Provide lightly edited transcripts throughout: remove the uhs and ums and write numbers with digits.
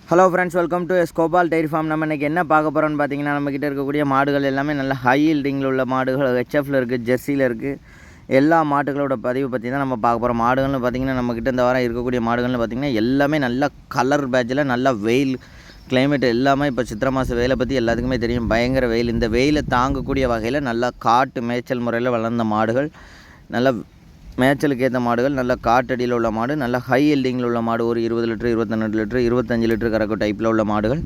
Hello friends, welcome to எஸ்கோபால் dairy farm. நம்ம இன்றைக்கி என்ன பார்க்க போகிறோன்னு பார்த்தீங்கன்னா, நம்மக்கிட்ட இருக்கக்கூடிய மாடுகள் எல்லாமே நல்ல ஹை ஈல்டிங்கில் உள்ள மாடுகள் ஹெச்எஃப்ல இருக்குது, ஜெர்சியில் இருக்குது. எல்லா மாட்டுகளோட பதிவு பற்றி தான் நம்ம பார்க்க போகிறோம். மாடுகள்னு பார்த்திங்கன்னா, நம்மக்கிட்ட இந்த வாரம் இருக்கக்கூடிய மாடுகள்னு பார்த்திங்கன்னா எல்லாமே நல்ல கலர் பேட்சில் நல்ல வெயில் கிளைமேட் எல்லாமே இப்போ சித்திரை மாத வெயிலை பற்றி எல்லாத்துக்குமே தெரியும். பயங்கர வெயில். இந்த வெயிலை தாங்கக்கூடிய வகையில் நல்லா காட்டு மேய்ச்சல் முறையில் வளர்ந்த மாடுகள், நல்ல மேய்ச்சலுக்கு ஏற்ற மாடுகள், நல்ல காட்டடியில் உள்ள மாடு, நல்ல ஹை எல்டிங்கில் உள்ள மாடு, ஒரு 20 லிட்டரு 22 லிட்டரு 25 லிட்டரு கறக்கும் டைப்பில் உள்ள மாடுகள்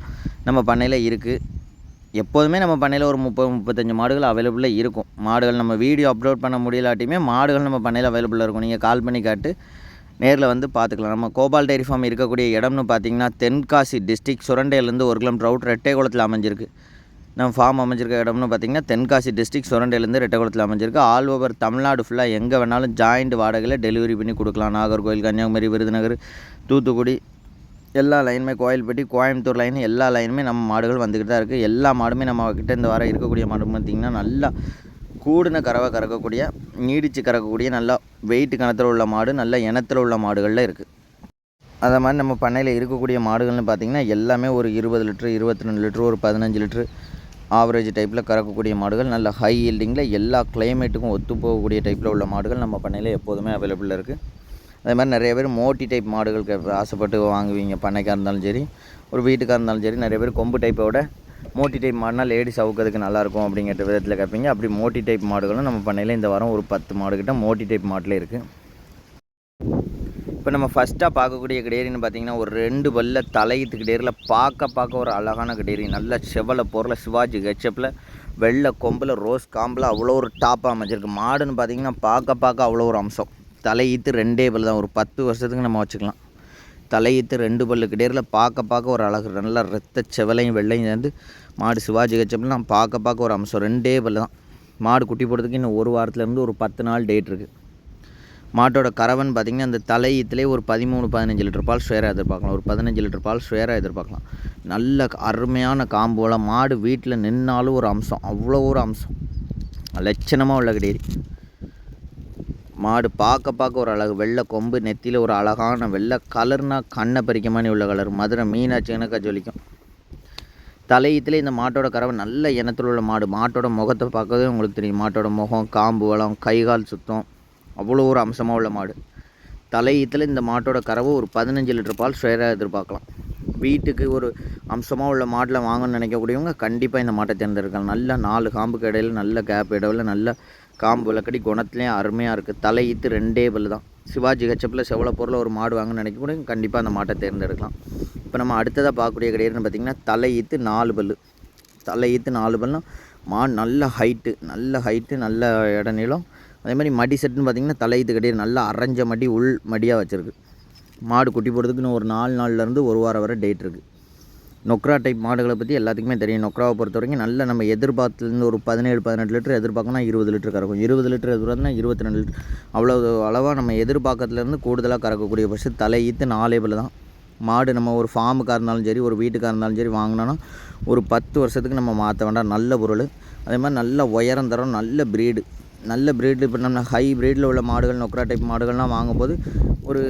நம்ம பண்ணையில் இருக்குது. எப்போதுமே நம்ம பண்ணையில் ஒரு 30-35 மாடுகள் அவைலபிளாக இருக்கும். மாடுகள் நம்ம வீடியோ அப்லோட் பண்ண முடியலாட்டியுமே மாடுகள் நம்ம பண்ணையில் அவைலபிளாக இருக்கும். நீங்கள் கால் பண்ணி காட்டு நேரில் வந்து பார்த்துக்கலாம். நம்ம கோபால் டைரி ஃபார்ம் இருக்கக்கூடிய இடம்னு பார்த்திங்கன்னா, தென்காசி டிஸ்ட்ரிக்ட் சுரண்டையிலேருந்து 1 கிலோமீட்டர் அவுட் ரெட்டைக்குளத்தில் அமைஞ்சிருக்கு. நம்ம ஃபார்ம் அமைஞ்சிருக்க இடம்னு பார்த்திங்கன்னா, தென்காசி டிஸ்ட்ரிக்ட் சுரண்டையிலேருந்து ரெட்டைக்குளத்தில் அமைஞ்சிருக்கு. ஆல் ஓவர் தமிழ்நாடு ஃபுல்லாக எங்கே வேணாலும் ஜாயிண்ட் வாடகையில் டெலிவரி பண்ணி கொடுக்கலாம். நாகர்கோவில், கன்னியாகுமரி, விருதுநகர், தூத்துக்குடி எல்லா லைனுமே, கோயில்பட்டி, கோயம்புத்தூர் லைன் எல்லா லைனுமே நம்ம மாடுகள் வந்துக்கிட்டு தான் இருக்குது. எல்லா மாடுமே நம்ம கிட்ட இந்த வாரம் இருக்கக்கூடிய மாடு பார்த்திங்கன்னா, நல்லா கூடின கறவை கறக்கக்கூடிய, நீடித்து கறக்கக்கூடிய, நல்லா வெயிட் கணத்தில் உள்ள மாடு, நல்ல இனத்தில் உள்ள மாடுகளில் இருக்குது. அதை மாதிரி நம்ம பண்ணையில் இருக்கக்கூடிய மாடுகள்னு பார்த்திங்கன்னா, எல்லாமே ஒரு 20 லிட்ரு 22 லிட்ரு ஒரு 15 லிட்ரு ஆவரேஜ் டைப்பில் கறக்கக்கூடிய மாடுகள், நல்ல ஹை ஈல்டிங்கில் எல்லா கிளைமேட்டுக்கும் ஒத்து போகக்கூடிய டைப்பில் உள்ள மாடுகள் நம்ம பண்ணையில் எப்போதுமே அவைலபிளாக இருக்குது. அதே மாதிரி நிறைய பேர் மோட்டி டைப் மாடுகள் ஆசைப்பட்டு வாங்குவீங்க. பண்ணைக்காக இருந்தாலும் சரி, ஒரு வீட்டுக்காக இருந்தாலும் சரி. நிறைய பேர் கொம்பு டைப்போட மோட்டி டைப் மாடுனா லேடிஸ் அவுக்கிறதுக்கு நல்லாயிருக்கும் அப்படிங்கிற விதத்தில் கேட்பீங்க. அப்படி மோட்டி டைப் மாடுகளும் நம்ம பண்ணையில் இந்த வாரம் ஒரு 10 மாடுகிட்ட மோட்டி டைப் மாட்டில் இருக்குது. இப்போ நம்ம ஃபஸ்ட்டாக பார்க்கக்கூடிய கிடேரின்னு பார்த்திங்கன்னா, ஒரு 2 பல்ல தலையீத்து கிடேரியில் பார்க்க ஒரு அழகான கிடேரி. நல்ல செவலை பொருளை சிவாஜி ஹெச்எப்பில் வெள்ளை கொம்பில் ரோஸ் காம்பில் அவ்வளோ ஒரு டாப்பாக அமைச்சிருக்கு. மாடுன்னு பார்த்திங்கன்னா பார்க்க அவ்வளோ ஒரு அம்சம். தலையீத்து 2 பல் தான், ஒரு 10 வருஷத்துக்கு நம்ம வச்சுக்கலாம். தலையீத்து 2 பல்லு கிடேரியில் பார்க்க ஒரு அழகு. நல்லா ரத்த செவலையும் வெள்ளையும் சேர்ந்து மாடு சிவாஜி ஹெச்எப்லாம் பார்க்க ஒரு அம்சம். 2 பல் தான். மாடு குட்டி போடுறதுக்கு இன்னும் ஒரு வாரத்துலேருந்து ஒரு 10 நாள் டேட் இருக்குது. மாட்டோட கறவன் பார்த்திங்கன்னா, அந்த தலையீத்திலே ஒரு 13-15 லிட்டர் பால் ஸ்வேராக எதிர்பார்க்கலாம். ஒரு 15 லிட்டர் பால் ஸ்வேராக எதிர்பார்க்கலாம். நல்ல அருமையான காம்போல மாடு வீட்டில் நின்னாலும் ஒரு அம்சம், அவ்வளோ ஒரு அம்சம், லட்சணமாக உள்ள கிடேரி. மாடு பார்க்க ஒரு அழகு. வெள்ளை கொம்பு, நெத்தியில் ஒரு அழகான வெள்ளை கலர்னால் கண்ணை பறிக்க மாதிரி உள்ள கலர். மதுரை மீனாட்சி எனக்கு ஜொலிக்கும். தலையீத்திலே இந்த மாட்டோட கறவை நல்ல இனத்தில் உள்ள மாடு. மாட்டோட முகத்தை பார்க்கவே உங்களுக்கு தெரியும். மாட்டோட முகம், காம்பு வளம், கைகால் சுத்தம், அவ்வளோ ஒரு அம்சமாக உள்ள மாடு. தலையீத்தில் இந்த மாட்டோட கறவை ஒரு 15 லிட்டர் பால் ஸ்வேராக எதிர்பார்க்கலாம். வீட்டுக்கு ஒரு அம்சமாக உள்ள மாட்டில் வாங்கணும்னு நினைக்கக்கூடியவங்க கண்டிப்பாக இந்த மாட்டை தேர்ந்தெடுக்கலாம். நல்ல 4 காம்புக்கு இடையில் நல்ல கேப் இடையில் நல்ல காம்பு விளக்கடி குணத்துலேயும் அருமையாக இருக்குது. தலையீத்து 2 பல் தான். சிவாஜி ஹெச்எப்பில் செவலை பொருளை ஒரு மாடு வாங்கணும்னு நினைக்கக்கூடியவங்க கண்டிப்பாக அந்த மாட்டை தேர்ந்தெடுக்கலாம். இப்போ நம்ம அடுத்ததாக பார்க்கக்கூடிய கிடையாதுன்னு பார்த்திங்கன்னா, தலையீத்து 4 பல். தலையீத்து 4 பல்னால் மாடு நல்ல ஹைட்டு நல்ல இட நீளம். அதே மாதிரி மடி செட்டுன்னு பார்த்திங்கன்னா, தலையீத்து கிடையாது நல்லா அரைஞ்ச மடி உள் மடியாக வச்சுருக்கு. மாடு குட்டி போடுறதுக்கு இன்னும் ஒரு 4 நாள்லேருந்து ஒரு வாரம் வரை டேட் இருக்குது. நொக்ரா டைப் மாடுகளை பற்றி எல்லாத்துக்குமே தெரியும். நொக்ராவை பொறுத்த வரைக்கும் நல்ல நம்ம எதிர்பார்த்துலேருந்து ஒரு 17-18 லிட்டர் எதிர்பார்க்கணும். 20 லிட்டர் கறக்கும். 20 லிட்டர் எதிர்பார்த்தனா 22 லிட்டர் அவ்வளோ அளவாக நம்ம எதிர்பார்க்கறதுலேருந்து கூடுதலாக கறக்கக்கூடிய பட்சம் தலையீத்து 4 பல் தான். மாடு நம்ம ஒரு ஃபார்முக்காக இருந்தாலும் சரி, ஒரு வீட்டுக்காக இருந்தாலும் சரி வாங்கினோன்னா ஒரு 10 வருஷத்துக்கு நம்ம மாற்ற வேண்டாம். நல்ல பொருள். அதே மாதிரி நல்ல உயரம் தரம், நல்ல ப்ரீடு. இப்போ நம்ம ஹை ப்ரீடில் உள்ள மாடுகள், நொக்ரா டைப் மாடுகள்லாம் வாங்கும்போது ஒரு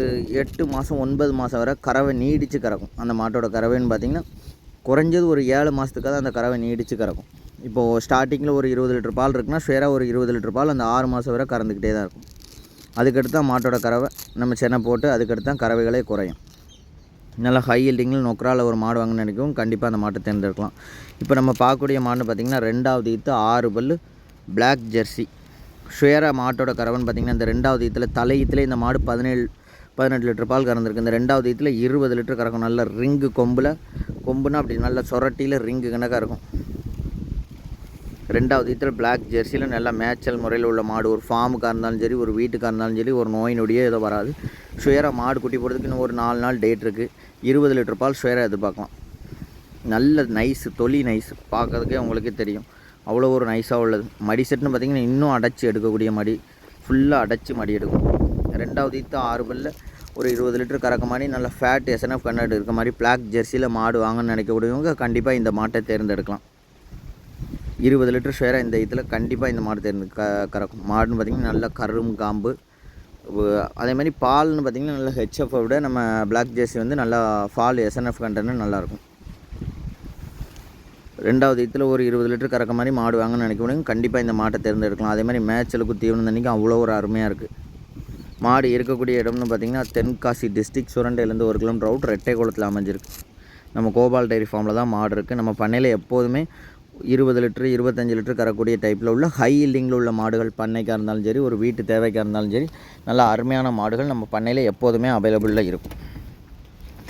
8 மாதம் 9 மாதம் வரை கறவை நீடித்து கறக்கும். அந்த மாட்டோட கறவைன்னு பார்த்திங்கன்னா, குறைஞ்சது ஒரு 7 மாதத்துக்காக தான் அந்த கறவை நீடித்து கறக்கும். இப்போது ஸ்டார்டிங்கில் ஒரு 20 லிட்டர் பால் இருக்குன்னா, ஷேராக ஒரு 20 லிட்டர் பால் அந்த 6 மாதம் வரை கறந்துக்கிட்டே தான் இருக்கும். அதுக்கடுத்து தான் மாட்டோட கறவை நம்ம சென்னை போட்டு அதுக்கடுத்து தான் கறவைகளே குறையும். நல்லா ஹை ஈல்டிங்கில் நொக்ராவில் ஒரு மாடு வாங்கணும்னு நினைக்கவும் கண்டிப்பாக அந்த மாட்டை தேர்ந்தெடுக்கலாம். இப்போ நம்ம பார்க்கக்கூடிய மாடுன்னு பார்த்திங்கன்னா, 2வது ஈத்து 6 பல் பிளாக் ஜெர்சி ஷேராக மாட்டோட கறவன் பார்த்திங்கன்னா, இந்த 2வது ஈத்தில் தலையீத்தில் இந்த மாடு 17-18 லிட்டர் பால் கறந்துருக்கு. இந்த 2வது ஈத்தில் 20 லிட்டர் கறக்கும். நல்ல ரிங்கு கொம்புனா அப்படி நல்ல சொரட்டியில் ரிங்கு கணக்காக இருக்கும். 2வது ஈத்தில் பிளாக் ஜெர்சியில் நல்லா மேய்ச்சல் முறையில் உள்ள மாடு. ஒரு ஃபார்முக்காக இருந்தாலும் சரி, ஒரு வீட்டுக்காக இருந்தாலும் சரி, ஒரு நோய் நொடியே ஏதோ வராது. ஷேராக மாடு குட்டி போடுறதுக்கு இன்னும் ஒரு 4 நாள் டேட் இருக்குது. 20 லிட்டர் பால் ஷேராக எதிர்பார்க்கலாம். நல்ல நைஸு, தொலி நைஸு பார்க்கறதுக்கே உங்களுக்கே தெரியும். அவ்வளோ ஒரு நைஸாக உள்ளது. மடி செட்டுன்னு பார்த்திங்கன்னா, இன்னும் அடைச்சி எடுக்கக்கூடிய மடி, ஃபுல்லாக அடைச்சி மடி எடுக்கும். 2வது ஈத்து 6 பல்ல ஒரு 20 லிட்டர் கறக்க மாதிரி நல்ல ஃபேட் எஸ்என்எஃப் கண்ணாடி இருக்க மாதிரி பிளாக் ஜெர்சியில் மாடு வாங்கன்னு நினைக்கக்கூடியவங்க கண்டிப்பாக இந்த மாட்டை தேர்ந்தெடுக்கலாம். 20 லிட்டர் ஷேராக இந்த இதில் கண்டிப்பாக இந்த மாடு கறக்கும். மாடுன்னு பார்த்திங்கன்னா நல்ல கரும் காம்பு, அதேமாதிரி பால்னு பார்த்திங்கன்னா நல்லா ஹெச்எஃப்பை விட நம்ம பிளாக் ஜெர்சி வந்து நல்லா பால் எஸ்என்எஃப் கண்டென்ட் நல்லாயிருக்கும். 2வது ஈத்தில் ஒரு 20 லிட்டர் கறக்க மாதிரி மாடு வாங்கன்னு நினைக்கிறவங்க கண்டிப்பாக இந்த மாட்டை தேர்ந்தெடுக்கலாம். அதேமாதிரி மேய்ச்சலுக்கு தீவனம் தண்ணிக்கும் அவ்வளோ ஒரு அருமையாக இருக்குது. மாடு இருக்கக்கூடிய இடம்னு பார்த்திங்கன்னா தென்காசி டிஸ்ட்ரிக்ட் சுரண்டையிலேருந்து 1 கிலோமீட்டர் அவுட் ரெட்டைக்குளத்தில் அமைஞ்சிருக்கு. நம்ம கோபால் டைரி ஃபார்மில் தான் மாடு இருக்குது. நம்ம பண்ணையில் எப்போதுமே 20 லிட்டரு 25 லிட்டர் கறக்கூடிய டைப்பில் உள்ள ஹை ஈல்டிங்கில் உள்ள மாடுகள் பண்ணைக்காக இருந்தாலும் சரி, ஒரு வீட்டு தேவைக்காக இருந்தாலும் சரி, நல்ல அருமையான மாடுகள் நம்ம பண்ணையில் எப்போதுமே அவைலபிளில் இருக்கும்.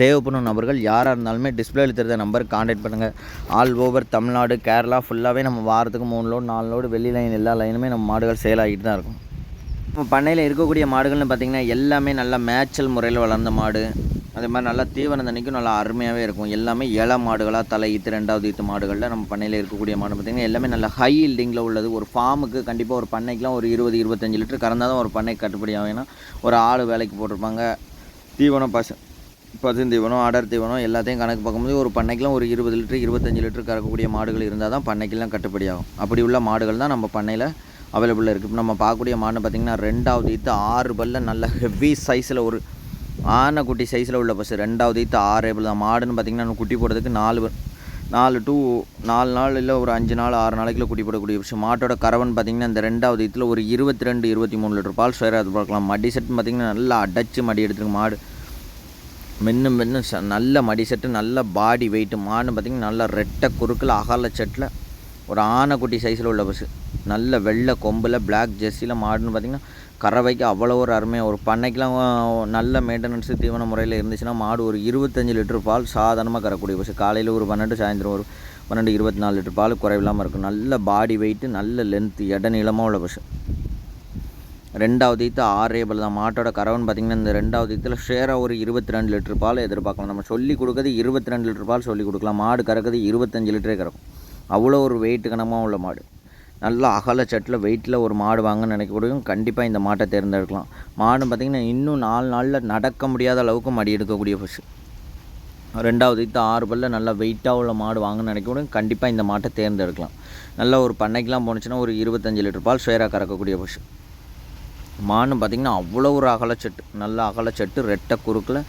தேவைப்படும் நபர்கள் யாராக இருந்தாலுமே டிஸ்பிளேயில் தெரிந்த நம்பருக்கு கான்டாக்ட் பண்ணுங்கள். ஆல் ஓவர் தமிழ்நாடு, கேரளா ஃபுல்லாகவே நம்ம வாரத்துக்கு 3 லோடு 4 லோடு வெள்ளி லைன் எல்லா லைனுமே நம்ம மாடுகள் சேல் ஆகிட்டு தான் இருக்கும். நம்ம பண்ணையில் இருக்கக்கூடிய மாடுகள்னு பார்த்திங்கன்னா எல்லாமே நல்லா மேய்ச்சல் முறையில் வளர்ந்த மாடு. அதே மாதிரி நல்லா தீவனம் தண்ணிக்கும் நல்லா அருமையாகவே இருக்கும். எல்லாமே இள மாடுகளாக தலை ஈத்து 2வது ஈத்து மாடுகளில் நம்ம பண்ணையில் இருக்கக்கூடிய மாடு பார்த்திங்கன்னா எல்லாமே நல்லா ஹை ஈல்டிங்கில் உள்ளது. ஒரு ஃபார்முக்கு கண்டிப்பாக ஒரு பண்ணைக்கெலாம் ஒரு 20-25 லிட்டர் கறந்தால் தான் ஒரு பண்ணைக்கு கட்டுப்படி ஆகும். ஏன்னா ஒரு ஆள் வேலைக்கு போட்டிருப்பாங்க, தீவனம் பசுந்தீவனம் அடர் தீவனம் எல்லாத்தையும் கணக்கு பார்க்கும்போது ஒரு பண்ணைக்கெலாம் ஒரு 20 லிட்டர் 25 லிட்டர் கறக்கக்கூடிய மாடுகள் இருந்தால் தான் பண்ணைக்கெல்லாம் கட்டுப்படி ஆகும். அப்படி உள்ள மாடுகள் தான் நம்ம பண்ணையில் அவைலபிளாக இருக்குது. இப்போ நம்ம பார்க்கக்கூடிய மாடு பார்த்திங்கன்னா 2வது ஈத்து 6 பல்ல நல்ல ஹெவி சைஸில் ஒரு ஆனைக்குட்டி சைஸில் உள்ள பஸ். 2வது ஈத்து 6 ஏபிள் தான். மாடுன்னு பார்த்திங்கன்னா நம்ம குட்டி போடுறதுக்கு 4 to 4 நாள் இல்லை ஒரு 5 நாள் 6 நாளைக்குள்ள குட்டி போடக்கூடிய விஷயம். மாட்டோட கறவன் பார்த்திங்கன்னா இந்த 2வது ஈத்தில் ஒரு 22-23 லிட்டர் பால் ஸ்வேராக அது பார்க்கலாம். மடி செட்டு பார்த்திங்கன்னா நல்லா அடைச்சி மடி எடுத்துருக்கு. மாடு மென்னு நல்ல மடி செட்டு, நல்ல பாடி வெயிட்டு. மாடுன்னு பார்த்திங்கன்னா நல்ல ரெட்டை குறுக்கில் அகல செட்டில் ஒரு ஆனைக்குட்டி சைஸில் உள்ள பஸ்ஸு. நல்ல வெள்ளை கொம்பில் பிளாக் ஜெர்சியில் மாடுன்னு பார்த்திங்கன்னா கறவைக்கு அவ்வளோ ஒரு அருமையாக ஒரு பண்ணைக்கெலாம் நல்ல மெயின்டெனன்ஸு தீவன முறையில் இருந்துச்சுன்னா மாடு ஒரு 25 லிட்டர் பால் சாதாரணமாக கறக்கூடிய பஸ்ஸு. காலையில் ஒரு 12, சாயந்தரம் ஒரு 12-24 லிட்டர் பால் குறைவில்லாமல் இருக்கும். நல்ல பாடி வெயிட்டு, நல்ல லென்த்து, இட நீளமாக உள்ள பஸ்ஸு. 2வது ஈத்து 6 ஏபிள் தான். மாட்டோட கறவன் பார்த்திங்கன்னா இந்த 2வது ஈத்தில் ஷேராக ஒரு 22 லிட்டர் பால் எதிர்பார்க்கலாம். நம்ம சொல்லி கொடுக்குறது 22 லிட்டர் பால் சொல்லி கொடுக்கலாம். மாடு கறக்குது 25 லிட்டரே கறக்கும். அவ்வளோ ஒரு வெயிட்டு கனமாக உள்ள மாடு. நல்லா அகல சட்டில் வெயிட்டில் ஒரு மாடு வாங்கன்னு நினைக்கக்கூடியும் கண்டிப்பாக இந்த மாட்டை தேர்ந்தெடுக்கலாம். மாடு பார்த்திங்கன்னா இன்னும் 4 நாளில் நடக்க முடியாத அளவுக்கு மடி எடுக்கக்கூடிய பசு. 2வது ஈத்து 6 பல்ல நல்லா வெயிட்டாக உள்ள மாடு வாங்கன்னு நினைக்கக்கூடியும் கண்டிப்பாக இந்த மாட்டை தேர்ந்தெடுக்கலாம். நல்லா ஒரு பண்ணைக்கெலாம் போணுச்சுன்னா ஒரு 25 லிட்டர் பால் ஷேராக கறக்கக்கூடிய பசு. மாடு பார்த்திங்கன்னா அவ்வளோ ஒரு அகலச்சட்டு, நல்ல அகலச்சட்டு, ரெட்டை குறுக்கில்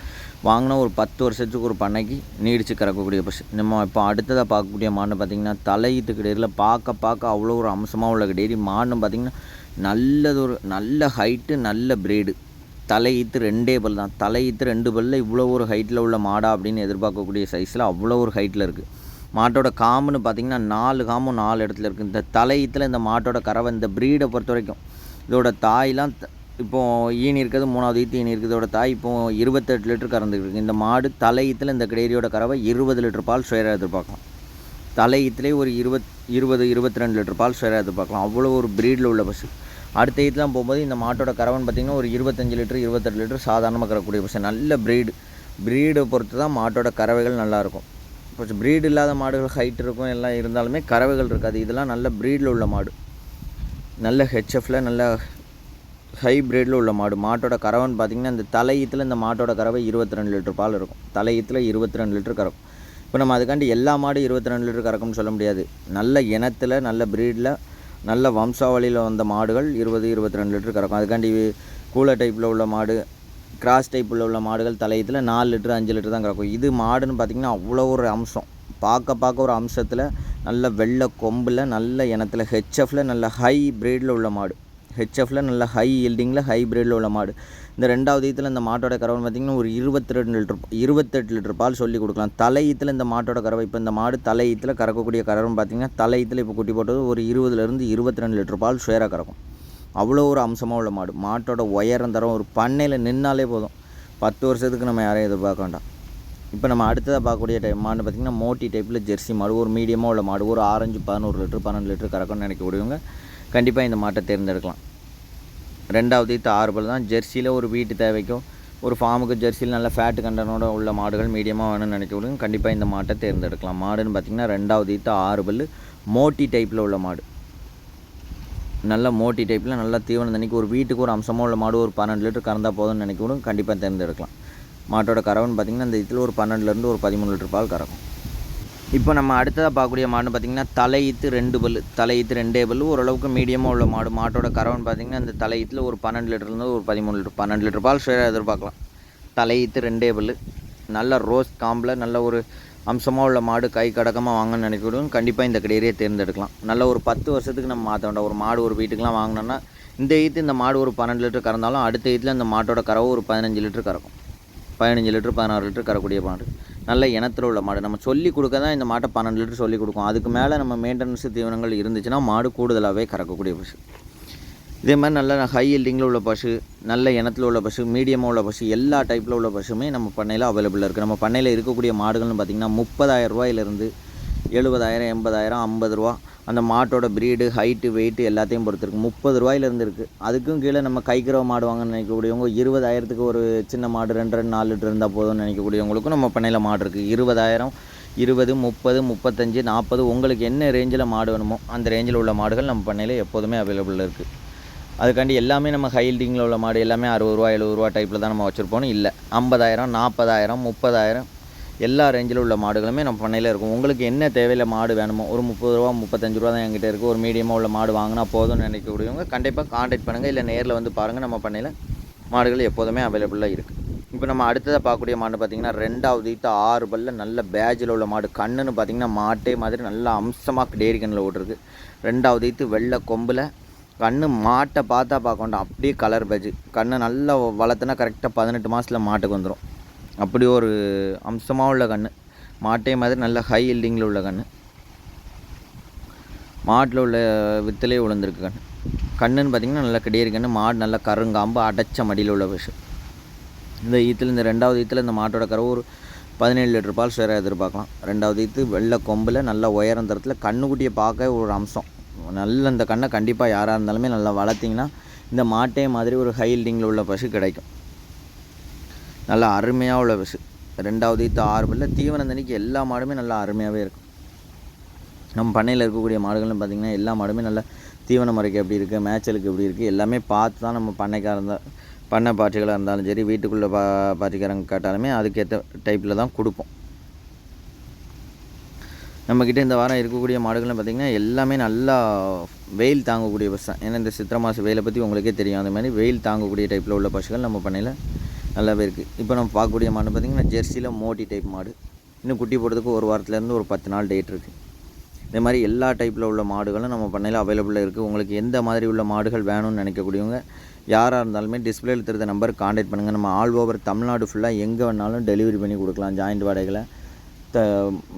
வாங்கினா ஒரு 10 வருஷத்துக்கு ஒரு பண்ணைக்கு நீடித்து கறக்கக்கூடிய பசு. நம்ம இப்போ அடுத்ததாக பார்க்கக்கூடிய மாடு பார்த்திங்கன்னா தலையீத்து கிடையில பார்க்க அவ்வளோ ஒரு அம்சமாக உள்ள கிடையாது. மாடு பார்த்திங்கன்னா நல்ல ஹைட்டு, நல்ல பிரீடு. தலையீத்து 2 பல் தான். தலையீத்து 2 பல்லில் இவ்வளோ ஒரு ஹைட்டில் உள்ள மாடா அப்படின்னு எதிர்பார்க்கக்கூடிய சைஸில் அவ்வளோ ஒரு ஹைட்டில் இருக்குது. மாட்டோட காம்புன்னு பார்த்திங்கன்னா 4 காம்பும் 4 இடத்துல இருக்குது. இந்த தலையீத்தில் இந்த மாட்டோட கறவை இந்த ப்ரீடை பொறுத்த வரைக்கும் இதோட தாயெலாம் இப்போது ஈனி இருக்கிறது 3வது ஈத்து ஈனி இருக்குது. இதோட தாய் இப்போது 28 லிட்டர் கறந்துருக்கு. இந்த மாடு தலையீத்தில் இந்த கிடேரியோட கறவை 20 லிட்டர் பால் ஷேராக எதிர்பார்க்கலாம். தலையீத்துலேயே ஒரு 20-22 லிட்டர் பால் ஷேராக எதிர்பார்க்கலாம். அவ்வளோ ஒரு ப்ரீடில் உள்ள பசு. அடுத்த ஈத்துலாம் போகும்போது இந்த மாட்டோட கறவன் பார்த்திங்கன்னா ஒரு 25 லிட்டர் 28 லிட்டர் சாதாரணமாக கறக்கூடிய பசு. நல்ல ப்ரீடை பொறுத்து தான் மாட்டோட கறவைகள் நல்லாயிருக்கும். இப்போ ப்ரீடு இல்லாத மாடுகள் ஹைட் இருக்கும் எல்லாம் இருந்தாலுமே கறவைகள் இருக்காது. இதெல்லாம் நல்ல ப்ரீடில் உள்ள மாடு, நல்ல ஹெச்எஃப்பில் நல்ல ஹை ப்ரீடில் உள்ள மாடு. மாட்டோட கறவன் பார்த்திங்கன்னா இந்த தலையீத்தில் இந்த மாட்டோட கறவை 22 லிட்டர் பால் இருக்கும். தலையீத்தில் 22 லிட்டர் கறக்கும். இப்போ நம்ம அதுக்காண்டி எல்லா மாடு 22 லிட்டர் கறக்கும்னு சொல்ல முடியாது. நல்ல இனத்தில் நல்ல ப்ரீடில் நல்ல வம்சாவளியில் வந்த மாடுகள் 20-22 லிட்டர் கறக்கும். அதுக்காண்டி கூலை டைப்பில் உள்ள மாடு, கிராஸ் டைப்பில் உள்ள மாடுகள் தலையீத்தில் 4 லிட்டர் 5 லிட்டர் தான் கறக்கும். இது மாடுன்னு பார்த்திங்கன்னா அவ்வளோ ஒரு அம்சம், பார்க்க ஒரு அம்சத்தில் நல்ல வெள்ளை கொம்பில் நல்ல இனத்தில் ஹெச்எஃப்பில் நல்ல ஹை ப்ரீடில் உள்ள மாடு. ஹெச்எஃப்பில் நல்ல ஹை ஈல்டிங்கில் ஹை ப்ரீடில் உள்ள மாடு. இந்த 2வது ஈத்தில் இந்த மாட்டோட கறவை பார்த்திங்கன்னா ஒரு 28 லிட்டர் பால் சொல்லி கொடுக்கலாம். தலையீத்தில் இந்த மாட்டோட கறவை இப்போ இந்த மாடு தலையீத்தில் கறக்கக்கூடிய கறவை பார்த்திங்கன்னா தலையீத்தில் இப்போ குட்டி போட்டது ஒரு 20-22 லிட்டர் பால் ஷேராக கறக்கும். அவ்வளோ ஒரு அம்சமாக உள்ள மாடு. மாட்டோட உயரம் தரம் ஒரு பண்ணையில் நின்னாலே போதும். 10 வருஷத்துக்கு நம்ம யாரையும் எதிர்பார்க்க வேண்டாம். இப்போ நம்ம அடுத்ததாக பார்க்கக்கூடிய மாடு பார்த்திங்கன்னா மோட்டி டைப்பில் ஜெர்சி மாடு. ஒரு மீடியமாக உள்ள மாடு. ஒரு ஆரஞ்சு 11 லிட்டர் 12 லிட்டர் கறக்கும்னு நினைக்கக்கூடியவங்க கண்டிப்பாக இந்த மாட்டை தேர்ந்தெடுக்கலாம். 2வது ஈத்து 6 பல் தான். ஜெர்சியில் ஒரு வீட்டு தேவைக்கும் ஒரு ஃபார்முக்கு ஜெர்சியில் நல்ல ஃபேட்டு கண்டனோட உள்ள மாடுகள் மீடியமாக வேணும்னு நினைக்கக்கூடியவங்க கண்டிப்பாக இந்த மாட்டை தேர்ந்தெடுக்கலாம். மாடுன்னு பார்த்திங்கன்னா 2வது ஈத்து 6 பல் மோட்டி டைப்பில் உள்ள மாடு. நல்ல மோட்டி டைப்பில் நல்லா தீவனம் தண்ணிக்கு ஒரு வீட்டுக்கு ஒரு அம்சமாக உள்ள மாடு. ஒரு 12 லிட்டர் கறந்தால் போதும்னு நினைக்கக்கூடும் கண்டிப்பாக தேர்ந்தெடுக்கலாம். மாட்டோட கறவன் பார்த்திங்கன்னா இந்த இதில் ஒரு 12லேருந்து ஒரு 13 லிட்டர் பால் கறக்கும். இப்போ நம்ம அடுத்ததாக பார்க்கக்கூடிய மாடுன்னு பார்த்திங்கன்னா தலையீத்து 2 பல், தலையீத்து 2 பல், ஓரளவுக்கு மீடியமாக உள்ள மாடு. மாட்டோட கறவைன்னு பார்த்திங்கன்னா அந்த தலையீத்தில் ஒரு 12 லிட்டர்லேருந்து ஒரு 13 லிட்டர், 12 லிட்டர் பால் ஷேராக எதிர்பார்க்கலாம். தலையீத்து 2 பல், நல்ல ரோஸ் காம்பில் நல்ல ஒரு அம்சமாக உள்ள மாடு, கை கடக்கமாக வாங்கணும்னு நினைக்கிறவங்க கண்டிப்பாக இந்த கிடையவே தேர்ந்தெடுக்கலாம். நல்ல ஒரு 10 வருஷத்துக்கு நம்ம மாற்ற வேண்டாம். ஒரு மாடு ஒரு வீட்டுக்கெலாம் வாங்கினோன்னா இந்த ஈத்து இந்த மாடு ஒரு 12 லிட்டர் கறந்தாலும் அடுத்த ஈத்தில் இந்த மாட்டோட கறவை ஒரு 15 லிட்டர் கறக்கும். 15 லிட்டர் 16 லிட்டர் கறக்கூடிய மாடு, நல்ல இனத்தில் உள்ள மாடு. நம்ம சொல்லி கொடுக்க தான் இந்த மாட்டை 12 லிட்டர் சொல்லி கொடுக்கும். அதுக்கு மேலே நம்ம மெயின்டெனன்ஸ் தீவனங்கள் இருந்துச்சுன்னா மாடு கூடுதலாகவே கறக்கக்கூடிய பசு. இதே மாதிரி நல்ல ஹை ஹீல்டிங்கில் உள்ள பசு, நல்ல இனத்தில் உள்ள பசு, மீடியமாக உள்ள பசு, எல்லா டைப்பில் உள்ள பசுமே நம்ம பண்ணையில் அவைலபிளாக இருக்குது. நம்ம பண்ணையில் இருக்கக்கூடிய மாடுகள்னு பார்த்திங்கன்னா 30,000 ரூபாயிலிருந்து 70,000, 80,000, 50 ரூபா, அந்த மாட்டோட ப்ரீடு, ஹைட்டு, வெயிட்டு எல்லாத்தையும் பொறுத்து இருக்குது. 30 ரூபாயிலேருந்து இருக்குது. அதுக்கும் கீழே நம்ம கைக்கிறவ மாடு வாங்கன்னு நினைக்கக்கூடியவங்க 20,000க்கு ஒரு சின்ன மாடு 2, 4 லிட்டர் இருந்தால் போதும்னு நினைக்கக்கூடியவங்களுக்கும் நம்ம பண்ணையில் மாடு இருக்குது. 20,000, 20, 30, 35, 40 உங்களுக்கு என்ன ரேஞ்சில் மாடு வேணுமோ அந்த ரேஞ்சில் உள்ள மாடுகள் நம்ம பண்ணையில் எப்போதுமே அவைலபிளாக இருக்குது. அதுக்காண்டி எல்லாமே நம்ம ஹை ஹீல்டிங்கில் உள்ள மாடு எல்லாமே 60 ரூபா 70 ரூபா டைப்பில் தான் நம்ம வச்சுருப்போம் இல்லை. 50,000, 40,000, 30,000 எல்லா ரேஞ்சில் உள்ள மாடுகளுமே நம்ம பண்ணையில் இருக்கும். உங்களுக்கு என்ன தேவையில்ல மாடு வேணுமோ, ஒரு 30 ரூபா 35 ரூபா தான் என்கிட்ட இருக்குது, ஒரு மீடியமாக உள்ள மாடு வாங்கினா போதும்னு நினைக்கக்கூடியவங்க கண்டிப்பாக காண்டாக்ட் பண்ணுங்கள், இல்லை நேரில் வந்து பாருங்கள். நம்ம பண்ணையில் மாடுகள் எப்போதுமே அவைலபிளாக இருக்குது. இப்போ நம்ம அடுத்ததாக பார்க்கக்கூடிய மாடு பார்த்திங்கன்னா 2வது ஈத்து 6 பல்ல நல்ல பேஜில் உள்ள மாடு. கண்ணுன்னு பார்த்திங்கன்னா மாட்டே மாதிரி நல்லா அம்சமாக டேரி கண்ணில் ஓட்டுருக்கு. 2வது ஈத்து வெள்ளை கொம்பில், கண்ணு மாட்டை பார்த்தா பார்க்க வேண்டாம், அப்படியே கலர் பேஜ். கண்ணு நல்லா வளர்த்துனா கரெக்டாக 18 மாதத்தில் மாட்டுக்கு வந்துடும். அப்படி ஒரு அம்சமாக உள்ள கண்ணு, மாட்டே மாதிரி நல்ல ஹை ஹீல்டிங்கில் உள்ள கண்ணு. மாட்டில் உள்ள வித்திலே விழுந்திருக்கு கண்ணு. கண்ணுன்னு பார்த்திங்கன்னா நல்லா கிடையாது கண்ணு. மாடு நல்லா கருங்காம்பு அடைச்ச மடியில் உள்ள பசு. இந்த ஈத்தில் இந்த 2வது ஈத்தில் இந்த மாட்டோட கறவை ஒரு 17 லிட்டர் பால் ஷேராக எதிர்பார்க்கலாம். 2வது ஈத்து வெள்ளை கொம்பில் நல்ல உயரம் தரத்தில் கண்ணுக்குட்டியை பார்க்க ஒரு அம்சம். நல்ல இந்த கண்ணை கண்டிப்பாக யாராக இருந்தாலுமே நல்லா வளர்த்திங்கன்னா இந்த மாட்டே மாதிரி ஒரு ஹை ஹீல்டிங்கில் உள்ள பசு கிடைக்கும். நல்லா அருமையாக உள்ள பசு. 2வது ஈத்து 6 பல்ல, தீவனம் தண்ணிக்கு எல்லா மாடுமே நல்லா அருமையாகவே இருக்கும். நம்ம பண்ணையில் இருக்கக்கூடிய மாடுகள்னு பார்த்திங்கன்னா எல்லா மாடுமே நல்லா தீவன முறைக்கு எப்படி இருக்குது, மேய்ச்சலுக்கு எப்படி இருக்குது எல்லாமே பார்த்து தான் நம்ம பண்ணைக்காக இருந்தால் பண்ணை பாட்டிகளாக இருந்தாலும் சரி, வீட்டுக்குள்ளே பாட்டிக்காரங்க கேட்டாலுமே அதுக்கேற்ற டைப்பில் தான் கொடுப்போம். நம்மக்கிட்ட இந்த வாரம் இருக்கக்கூடிய மாடுகள்னு பார்த்திங்கன்னா எல்லாமே நல்லா வெயில் தாங்கக்கூடிய பசு தான். ஏன்னா இந்த சித்திரை மாத வெயிலை பற்றி உங்களுக்கே தெரியும். அந்த மாதிரி வெயில் தாங்கக்கூடிய டைப்பில் உள்ள பசுகள் நம்ம பண்ணையில் நல்லாவே இருக்குது. இப்போ நம்ம பார்க்கக்கூடிய மாடு பார்த்திங்கன்னா ஜெர்சியில் மோட்டி டைப் மாடு. இன்னும் குட்டி போடுறதுக்கு ஒரு வாரத்துலேருந்து ஒரு 10 நாள் டேட் இருக்குது. இதே மாதிரி எல்லா டைப்பில் உள்ள மாடுகளும் நம்ம பண்ணையில் அவைலபிளாக இருக்குது. உங்களுக்கு எந்த மாதிரி உள்ள மாடுகள் வேணும்னு நினைக்கக்கூடியவங்க யாராக இருந்தாலுமே டிஸ்பிளேயில் தெரிந்த நம்பருக்கு காண்டாக்ட் பண்ணுங்கள். நம்ம ஆல் ஓவர் தமிழ்நாடு ஃபுல்லாக எங்கே வேணாலும் டெலிவரி பண்ணி கொடுக்கலாம். ஜாயிண்ட் வாடகையில்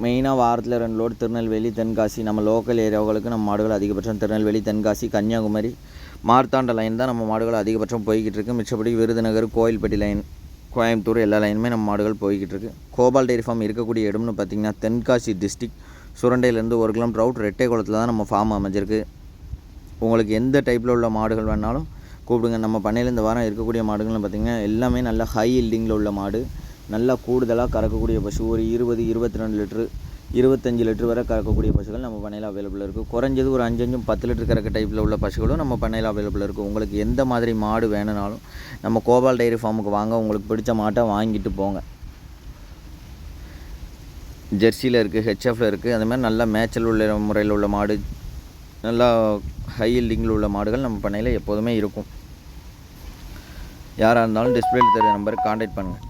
மெயினாக வாரத்தில் 2 லோடு திருநெல்வேலி, தென்காசி, நம்ம லோக்கல் ஏரியாவுகளுக்கு நம்ம மாடுகள் அதிகபட்சம் திருநெல்வேலி, தென்காசி, கன்னியாகுமரி, மார்த்தாண்ட லைன் தான் நம்ம மாடுகள் அதிகபட்சம் போய்கிட்டு இருக்குது. மிச்சப்படி விருதுநகர், கோயில்பட்டி லைன், கோயம்புத்தூர் எல்லா லைனுமே நம்ம மாடுகள் போய்கிட்டு இருக்குது. கோபால் டெய்ரி ஃபார்ம் இருக்கக்கூடிய இடம்னு பார்த்திங்கன்னா தென்காசி டிஸ்ட்ரிக், சுரண்டையிலேருந்து 1 கிலோமீட்டர் அவுட், ரெட்டைக்குளத்தில் தான் நம்ம ஃபார்ம் அமைஞ்சிருக்கு. உங்களுக்கு எந்த டைப்பில் உள்ள மாடுகள் வேணாலும் கூப்பிடுங்க. நம்ம பண்ணையில் இந்த வாரம் இருக்கக்கூடிய மாடுகள்னு பார்த்திங்கன்னா எல்லாமே நல்ல ஹை ஹீல்டிங்கில் உள்ள மாடு, நல்லா கூடுதலாக கறக்கக்கூடிய பசு. ஒரு 20, 22 லிட்ரு, 25 லிட்டர் வரை கறக்கக்கூடிய பசுகள் நம்ம பண்ணையில் அவைலபிளாக இருக்குது. குறைஞ்சது ஒரு 5, 10 லிட்டர் கறக்க டைப்பில் உள்ள பசுகளும் நம்ம பண்ணையில் அவைலபிளாக இருக்குது. உங்களுக்கு எந்த மாதிரி மாடு வேணுனாலும் நம்ம கோபால் டைரி ஃபார்முக்கு வாங்க, உங்களுக்கு பிடிச்ச மாட்டை வாங்கிட்டு போங்க. ஜெர்சியில் இருக்குது, ஹெச்எஃப்பில் இருக்குது. அந்த மாதிரி நல்லா மேய்ச்சல் உள்ள முறையில் உள்ள மாடு, நல்லா ஹை ஹீல்டிங்கில் உள்ள மாடுகள் நம்ம பண்ணையில் எப்போதுமே இருக்கும். யாராக இருந்தாலும் டிஸ்பிளேயில் தெரியுற நம்பருக்கு காண்டாக்ட் பண்ணுங்கள்.